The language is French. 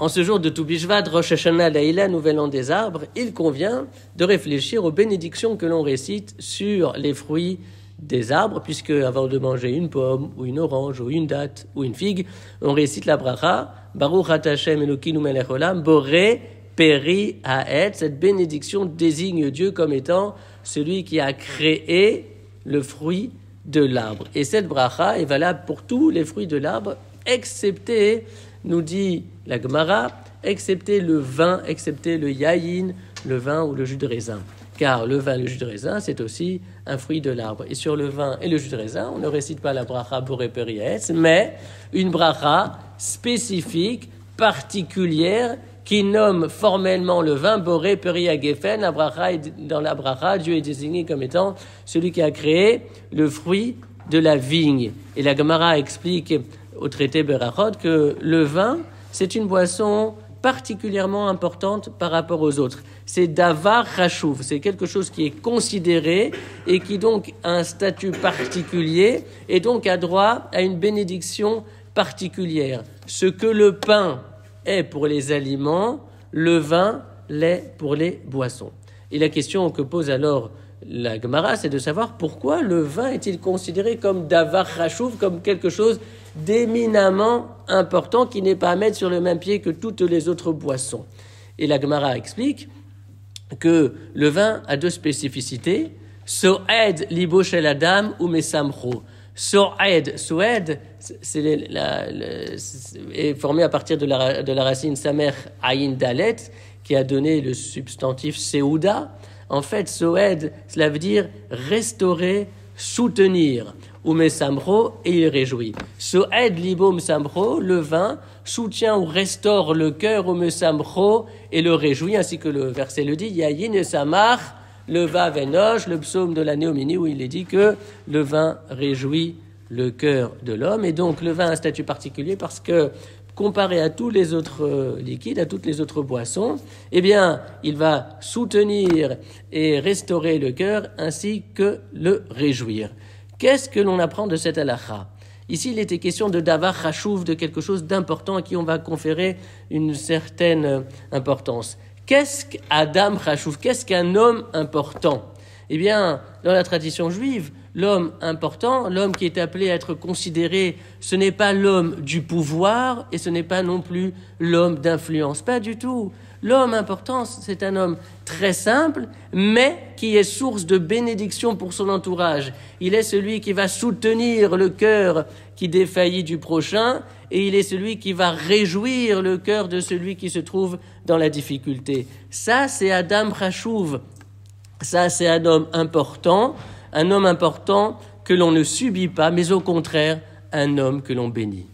en ce jour de Toubishvat, Rosh Hashanah, Laïla, Nouvel An des arbres, il convient de réfléchir aux bénédictions que l'on récite sur les fruits des arbres, puisque avant de manger une pomme, ou une orange, ou une date, ou une figue, on récite la bracha, Baruch Ata Hashem Elokeinu Melech Olam, Boré Peri Haet. Cette bénédiction désigne Dieu comme étant celui qui a créé le fruit de l'arbre. Et cette bracha est valable pour tous les fruits de l'arbre, excepté, nous dit la Gemara, excepté le vin, excepté le yayin, le vin ou le jus de raisin. Car le vin et le jus de raisin, c'est aussi un fruit de l'arbre. Et sur le vin et le jus de raisin, on ne récite pas la bracha Boré Peri Haet, mais une bracha spécifique, particulière, qui nomme formellement le vin Boré Peri Hagefen. Dans la bracha, Dieu est désigné comme étant celui qui a créé le fruit de la vigne. Et la Gemara explique au traité Berachot que le vin, c'est une boisson particulièrement importante par rapport aux autres. C'est davar chashuv, c'est quelque chose qui est considéré et qui donc a un statut particulier et donc a droit à une bénédiction particulière. Ce que le pain est pour les aliments, le vin l'est pour les boissons. Et la question que pose alors la Gemara, c'est de savoir pourquoi le vin est-il considéré comme davar chashuv, comme quelque chose d'éminemment important qui n'est pas à mettre sur le même pied que toutes les autres boissons. Et la Gemara explique que le vin a deux spécificités. So'ed libo shel adam ou mesamcho. So'ed, est formé à partir de la racine samer ayin dalet, qui a donné le substantif seuda. En fait, so'ed, cela veut dire restaurer, soutenir. Ou mesamro, et il réjouit. So'ed libo mesamro, le vin soutient ou restaure le cœur au mesamro et le réjouit, ainsi que le verset le dit, yayin et samar, le vav enosh, le psaume de la Néomini, où il est dit que le vin réjouit le cœur de l'homme. Et donc, le vin a un statut particulier parce que, comparé à tous les autres liquides, à toutes les autres boissons, eh bien, il va soutenir et restaurer le cœur ainsi que le réjouir. Qu'est-ce que l'on apprend de cette halakha ? Ici, il était question de davar chashuv, de quelque chose d'important à qui on va conférer une certaine importance. Qu'est-ce qu'Adam chashuv ? Qu'est-ce qu'un homme important ? Eh bien, dans la tradition juive, l'homme important, l'homme qui est appelé à être considéré, ce n'est pas l'homme du pouvoir et ce n'est pas non plus l'homme d'influence. Pas du tout. L'homme important, c'est un homme très simple, mais qui est source de bénédiction pour son entourage. Il est celui qui va soutenir le cœur qui défaillit du prochain, et il est celui qui va réjouir le cœur de celui qui se trouve dans la difficulté. Ça, c'est Adam Chashuv. Ça, c'est un homme important que l'on ne subit pas, mais au contraire, un homme que l'on bénit.